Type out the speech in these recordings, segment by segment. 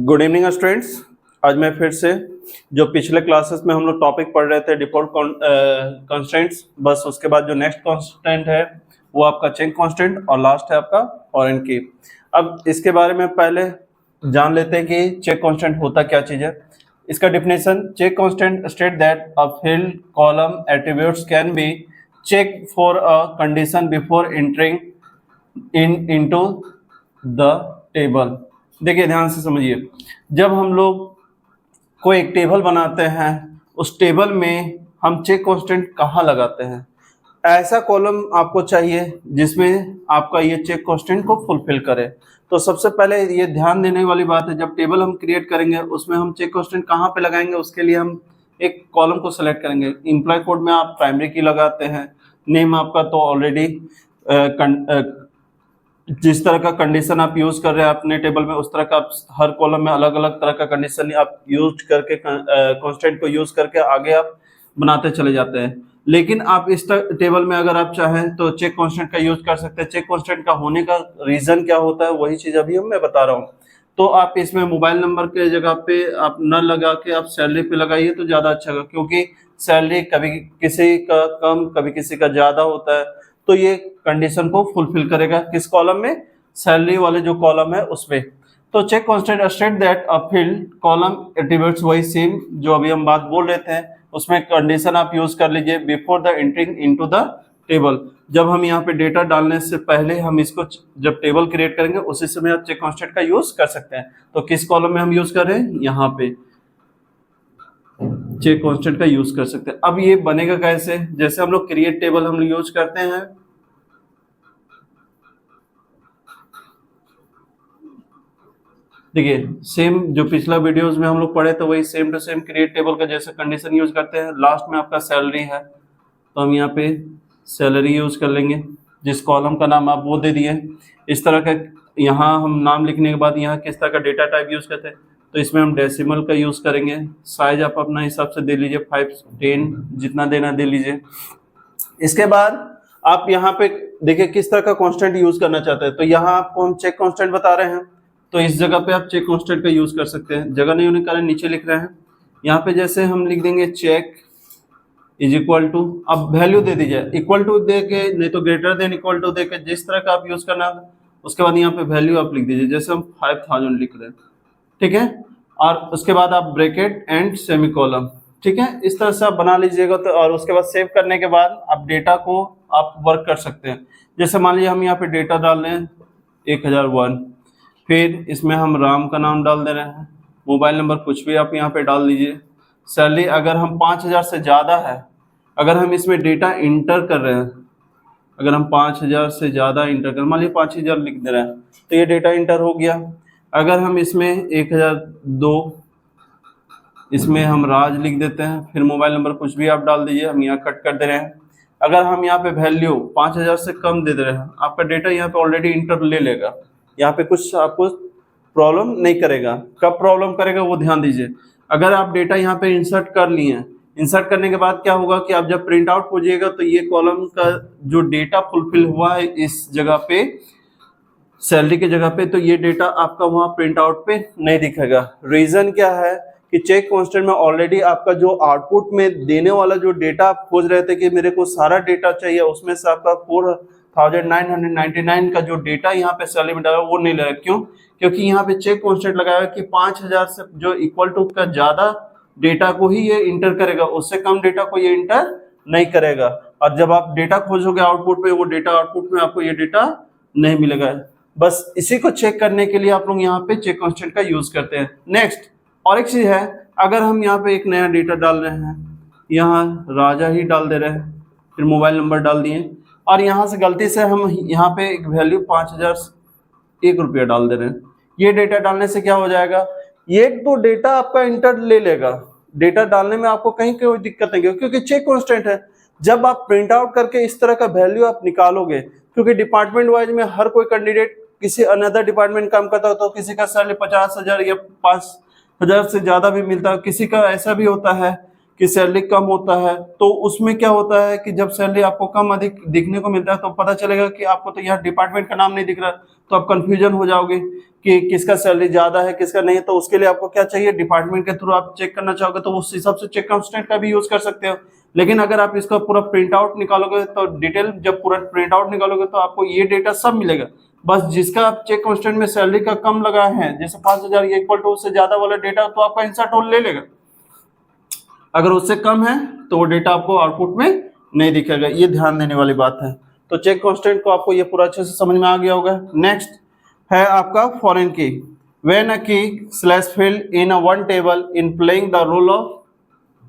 Good evening students. आज मैं फिर से जो पिछले क्लासेस में हम लोग टॉपिक पढ़ रहे थे डिफॉल्ट कंस्ट्रेंट्स, बस उसके बाद जो नेक्स्ट कांस्टेंट है वो आपका चेक कांस्टेंट और लास्ट है आपका फॉरेन की। अब इसके बारे में पहले जान लेते हैं कि चेक कांस्टेंट होता क्या चीज़ है। इसका definition, check constant state that a field column attributes can be check for a condition before entering into the table. देखिए ध्यान से समझिए, जब हम लोग कोई एक टेबल बनाते हैं उस टेबल में हम चेक कांस्टेंट कहाँ लगाते हैं। ऐसा कॉलम आपको चाहिए जिसमें आपका ये चेक कांस्टेंट को फुलफिल करे। तो सबसे पहले ये ध्यान देने वाली बात है, जब टेबल हम क्रिएट करेंगे उसमें हम चेक कांस्टेंट कहाँ पे लगाएंगे, उसके लिए हम एक कॉलम को सेलेक्ट करेंगे। एम्प्लॉय कोड में आप प्राइमरी की लगाते हैं, नेम आपका तो ऑलरेडी जिस तरह का कंडीशन आप यूज कर रहे हैं अपने टेबल में उस तरह का आप हर कॉलम में अलग अलग तरह का कंडीशन आप यूज करके कांस्टेंट को यूज करके आगे आप बनाते चले जाते हैं। लेकिन आप इस टेबल में अगर आप चाहें तो चेक कांस्टेंट का यूज कर सकते हैं। चेक कांस्टेंट का होने का रीजन क्या होता है वही चीज अभी मैं बता रहा हूँ। तो आप इसमें मोबाइल नंबर के जगह पे आप न लगा के आप सैलरी पे लगाइए तो ज्यादा अच्छा होगा, क्योंकि सैलरी कभी किसी का कम कभी किसी का ज्यादा होता है। तो ये कंडीशन को फुलफिल करेगा किस कॉलम में, सैलरी वाले जो कॉलम है उसमें। तो check constant state that a field column attributes वही सेम जो अभी हम बात बोल रहे थे, उसमें कंडीशन आप यूज कर लीजिए before the entering into the table. जब हम यहाँ पे डेटा डालने से पहले हम इसको जब टेबल क्रिएट करेंगे उसी समय आप चेक कांस्टेंट का यूज कर सकते हैं। तो किस कॉलम में हम यूज कर रहे हैं, यहाँ पे चेक कांस्टेंट का यूज कर सकते हैं। अब ये बनेगा कैसे, जैसे हम लोग क्रिएट टेबल हम यूज करते हैं, देखिए सेम जो पिछला वीडियोस में हम लोग पढ़े तो वही same to same create table का जैसे कंडीशन यूज करते हैं। लास्ट में आपका सैलरी है तो हम यहाँ पे सैलरी यूज कर लेंगे, जिस कॉलम का नाम आप वो दे दिए। इस तरह का यहाँ हम नाम लिखने के बाद यहाँ किस तरह का डेटा टाइप यूज करते हैं, तो इसमें हम डेसिमल का यूज करेंगे। साइज आप अपना हिसाब से दे लीजिए, 5, 10 जितना देना दे लीजिए। इसके बाद आप यहाँ पे देखिए किस तरह का कांस्टेंट यूज करना चाहते हैं। तो यहाँ आपको हम चेक कांस्टेंट बता रहे हैं तो इस जगह पे आप चेक कांस्टेंट का यूज कर सकते हैं। जगह नहीं होने के कारण नीचे लिख रहे हैं, यहाँ पे जैसे हम लिख देंगे चेक इज इक्वल टू, अब वैल्यू दे दीजिए इक्वल टू दे के, नहीं तो ग्रेटर देन इक्वल टू दे के, जिस तरह का आप यूज करना है। उसके बाद यहाँ पे वैल्यू आप लिख दीजिए, जैसे हम 5000 लिख रहे हैं, ठीक है। और उसके बाद आप ब्रैकेट एंड सेमीकोलन, ठीक है, इस तरह से आप बना लीजिएगा। तो और उसके बाद सेव करने के बाद आप डेटा को आप वर्क कर सकते हैं। जैसे मान लीजिए हम यहाँ पे डेटा डाल रहे हैं 1001, फिर इसमें हम राम का नाम डाल दे रहे हैं, मोबाइल नंबर कुछ भी आप यहाँ पे डाल दीजिए। सैलरी अगर हम 5000 से ज़्यादा है, अगर हम इसमें डेटा इंटर कर रहे हैं, अगर हम 5000 से ज़्यादा इंटर कर, मान लीजिए 5000 लिख दे रहे हैं तो ये डेटा इंटर हो गया। अगर हम इसमें 1002, इसमें हम राज लिख देते हैं, फिर मोबाइल नंबर कुछ भी आप डाल दीजिए, हम यहाँ कट कर दे रहे हैं। अगर हम यहाँ पे वैल्यू 5000 से कम दे रहे हैं, आपका डेटा यहाँ पे ऑलरेडी इंटर ले लेगा, यहाँ पे कुछ आपको प्रॉब्लम नहीं करेगा। कब प्रॉब्लम करेगा वो ध्यान दीजिए। अगर आप डेटा यहाँ पे इंसर्ट कर लिए हैं, इंसर्ट करने के बाद क्या होगा कि आप जब प्रिंट आउट खोजिएगा तो ये कॉलम का जो डेटा फुलफिल हुआ है इस जगह पे सैलरी की जगह पे, तो ये डेटा आपका वहाँ प्रिंट आउट पे नहीं दिखेगा। रीजन क्या है कि चेक कांस्टेंट में ऑलरेडी आपका जो आउटपुट में देने वाला जो डेटा आप खोज रहे थे कि मेरे को सारा डेटा चाहिए, उसमें से आपका 4999 का जो डेटा यहाँ पे सैलरी में डाला वो नहीं लगा। क्यों? क्योंकि यहाँ पे चेक कांस्टेंट लगाया कि 5000 से जो इक्वल टू का ज्यादा डेटा को ही ये इंटर करेगा, उससे कम डेटा को ये इंटर नहीं करेगा। और जब आप डेटा खोजोगे आउटपुट में, वो डेटा आउटपुट में आपको ये डेटा नहीं मिलेगा। बस इसी को चेक करने के लिए आप लोग यहाँ पे चेक कांस्टेंट का यूज करते हैं। नेक्स्ट और एक चीज है, अगर हम यहाँ पे एक नया डेटा डाल रहे हैं, यहाँ राजा ही डाल दे रहे हैं, फिर मोबाइल नंबर डाल दिए और यहाँ से गलती से हम यहाँ पे एक वैल्यू 5001 रुपया डाल दे रहे हैं, ये डेटा डालने से क्या हो जाएगा, ये तो डेटा आपका इंटर ले लेगा। डेटा डालने में आपको कहीं कोई दिक्कत नहीं होगी क्योंकि चेक कांस्टेंट है। जब आप प्रिंट आउट करके इस तरह का वैल्यू आप निकालोगे, क्योंकि डिपार्टमेंट वाइज में हर कोई कैंडिडेट किसी अनदर डिपार्टमेंट काम करता हो तो किसी का सैलरी 50,000 या 5,000 से ज्यादा भी मिलता है, किसी का ऐसा भी होता है कि सैलरी कम होता है। तो उसमें क्या होता है कि जब सैलरी आपको कम अधिक दिखने को मिलता है तो पता चलेगा कि आपको तो यहाँ डिपार्टमेंट का नाम नहीं दिख रहा, तो आप कंफ्यूजन हो जाओगे कि किसका सैलरी ज्यादा है किसका नहीं, तो उसके लिए आपको क्या चाहिए, डिपार्टमेंट के थ्रू आप चेक करना चाहोगे तो उस हिसाब से चेक कांस्टेंट का भी यूज कर सकते हो। लेकिन अगर आप इसका पूरा प्रिंट आउट निकालोगे तो डिटेल, जब पूरा प्रिंट आउट निकालोगे तो आपको ये डेटा सब मिलेगा। बस जिसका आप चेक कांस्टेंट में सैलरी का कम लगा है, जैसे 5000 इक्वल टू उससे ज्यादा वाला डेटा, तो आपका इंसर्ट होल ले लेगा। अगर उससे कम है तो वो डेटा आपको आउटपुट में नहीं दिखेगा, ये ध्यान देने वाली बात है। तो चेक कांस्टेंट को आपको ये पूरा अच्छे से समझ में आ गया होगा। नेक्स्ट है आपका फॉरेन की। When a key slash field in a one table in playing the role of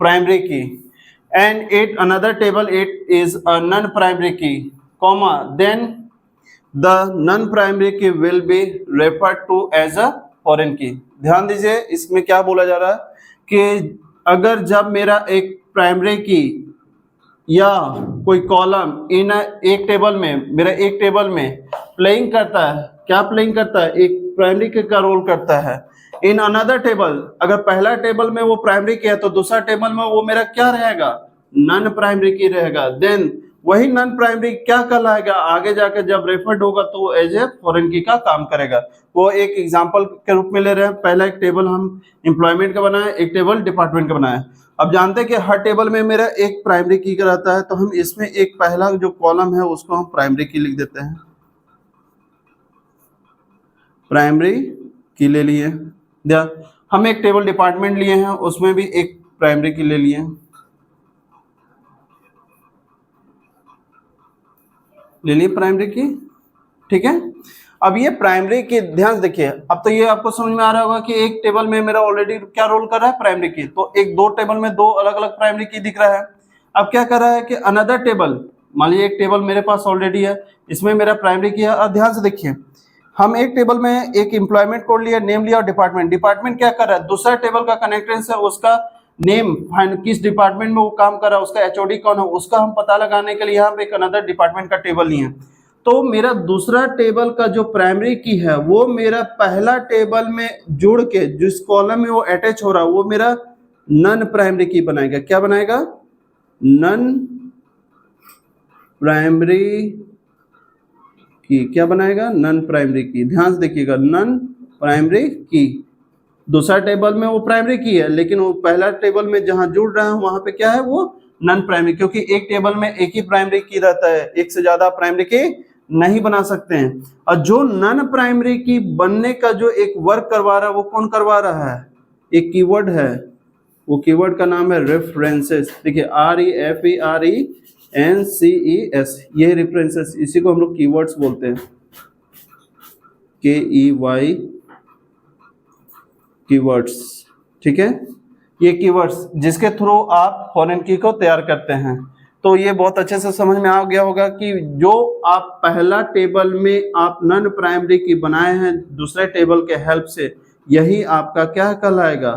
primary key and it another table it is a non-primary key, comma then the non-primary key will be referred to as a foreign key। ध्यान दीजिए इसमें क्या बोला जा रहा है कि अगर जब मेरा एक प्राइमरी की या कोई कॉलम इन एक टेबल में, मेरा एक टेबल में प्लेइंग करता है, क्या प्लेइंग करता है, एक प्राइमरी की का रोल करता है। इन अनदर टेबल, अगर पहला टेबल में वो प्राइमरी की है तो दूसरा टेबल में वो मेरा क्या रहेगा, नॉन प्राइमरी की रहेगा। देन वही नॉन प्राइमरी क्या कहलाएगा, आगे जाकर जब रेफर्ड होगा तो वो एज ए फॉरेन की का काम करेगा। वो एक एग्जांपल के रूप में ले रहे हैं, पहला एक टेबल हम एम्प्लॉयमेंट का बनाया, एक टेबल डिपार्टमेंट का बनाया। अब जानते हैं कि हर टेबल में मेरा एक प्राइमरी की का रहता है, तो हम इसमें एक पहला जो कॉलम है उसको हम प्राइमरी की लिख देते हैं, प्राइमरी की ले लिए। हम एक टेबल डिपार्टमेंट लिए हैं, उसमें भी एक प्राइमरी की ले लिए, प्राइमरी की, ठीक है। अब ये प्राइमरी की ध्यान देखिए, अब तो ये आपको समझ में आ रहा होगा कि एक टेबल में मेरा ऑलरेडी क्या रोल कर रहा है, प्राइमरी की। तो एक दो टेबल में दो अलग अलग प्राइमरी की दिख रहा है। अब क्या कर रहा है कि अनदर टेबल, मान लीजिए एक टेबल मेरे पास ऑलरेडी है, इसमें मेरा प्राइमरी की है। और ध्यान से देखिए, हम एक टेबल में एक एम्प्लॉयमेंट कोड लिया, नेम लिया और डिपार्टमेंट। डिपार्टमेंट क्या कर रहा है, दूसरा टेबल का कनेक्टेंस है, उसका नेम, किस डिपार्टमेंट में वो काम कर रहा है, उसका एचओडी कौन है, उसका हम पता लगाने के लिए यहाँ पे एक अनदर डिपार्टमेंट का टेबल लिए। तो मेरा दूसरा टेबल का जो प्राइमरी की है वो मेरा पहला टेबल में जुड़ के जिस कॉलम में वो अटैच हो रहा है वो मेरा नन प्राइमरी की बनाएगा। क्या बनाएगा, नन प्राइमरी की। क्या बनाएगा, नन प्राइमरी की। ध्यान से देखिएगा, नन प्राइमरी की। दूसरा टेबल में वो प्राइमरी की है, लेकिन वो पहला टेबल में जहां जुड़ रहा है वहां पे क्या है, वो नन प्राइमरी, क्योंकि एक टेबल में एक ही प्राइमरी की रहता है, एक से ज्यादा प्राइमरी की नहीं बना सकते हैं। और जो नन प्राइमरी की बनने का जो एक वर्क करवा रहा है वो कौन करवा रहा है, एक कीवर्ड है, वो कीवर्ड का नाम है रेफरेंसेस। देखिए REFERENCES, ये रेफरेंसेस, इसी को हम लोग कीवर्ड्स बोलते हैं, KEY कीवर्ड्स, ठीक है। ये कीवर्ड्स जिसके थ्रू आप फॉरेन की को तैयार करते हैं। तो ये बहुत अच्छे से समझ में आ गया होगा कि जो आप पहला टेबल में आप नन प्राइमरी की बनाए हैं दूसरे टेबल के हेल्प से, यही आपका क्या कहलाएगा,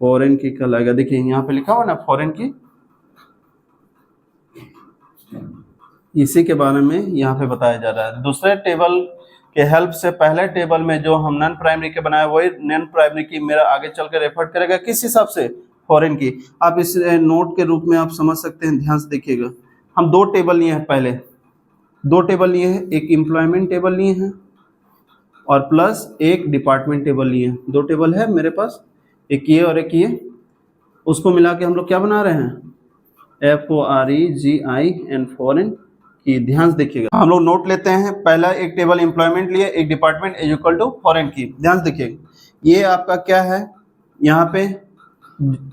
फॉरेन की कहलाएगा। देखिए यहाँ पे लिखा हुआ ना फॉरेन की, इसी के बारे में यहाँ पे बताया जा रहा है। दूसरे टेबल के हेल्प से पहले टेबल में जो हम नन प्राइमरी के बनाए वही नन प्राइमरी की मेरा आगे चल कर रेफर करेगा, किस हिसाब से, फॉरेन की। आप इस नोट के रूप में आप समझ सकते हैं, ध्यान से देखिएगा। हम दो टेबल लिए हैं, पहले दो टेबल लिए हैं, एक एम्प्लॉयमेंट टेबल लिए हैं और प्लस एक डिपार्टमेंट टेबल लिए हैं। दो टेबल है मेरे पास, एक ये और एक ये, उसको मिला के हम लोग क्या बना रहे हैं, FOREGIN, फॉरेन की। ध्यान से देखिएगा, हम लोग नोट लेते हैं। पहला एक टेबल एम्प्लॉयमेंट लिए, एक department is equal to foreign key. ध्यान से देखिएगा, ये आपका क्या है, यहाँ पे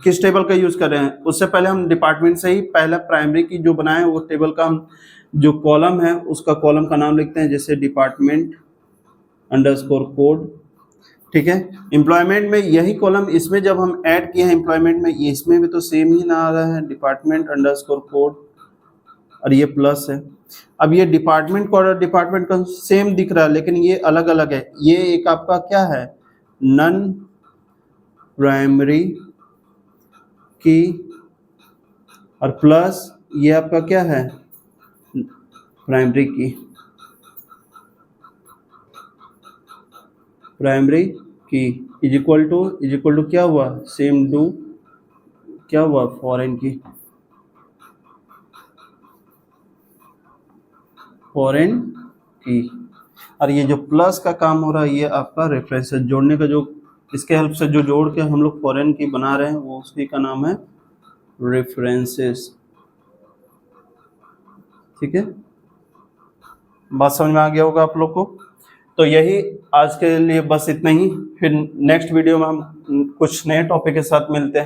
किस टेबल का यूज कर रहे हैं। उससे पहले हम डिपार्टमेंट से ही पहला प्राइमरी की जो बनाए वो टेबल का हम जो कॉलम है उसका कॉलम का नाम लिखते हैं, जैसे डिपार्टमेंट अंडरस्कोर कोड, ठीक है। एम्प्लॉयमेंट में यही कॉलम, इसमें जब हम ऐड किए हैं एम्प्लॉयमेंट में, इसमें भी तो सेम ही ना आ रहा है, डिपार्टमेंट अंडरस्कोर कोड, और ये प्लस है। अब ये डिपार्टमेंट कोड और डिपार्टमेंट का सेम दिख रहा है, लेकिन ये अलग अलग है। ये एक आपका क्या है, नन प्राइमरी की, और प्लस ये आपका क्या है, प्राइमरी की, प्राइमरी की इज इक्वल टू क्या हुआ, सेम टू क्या हुआ, फॉरेन की, फॉरेन की। और ये जो प्लस का काम हो रहा है ये आपका रेफरेंसेस जोड़ने का, जो इसके हेल्प से जो जोड़ के हम लोग फॉरेन की बना रहे हैं वो उसकी का नाम है रेफरेंसेस। ठीक है, बात समझ में आ गया होगा आप लोग को। तो यही आज के लिए बस इतना ही, फिर नेक्स्ट वीडियो में हम कुछ नए टॉपिक के साथ मिलते हैं।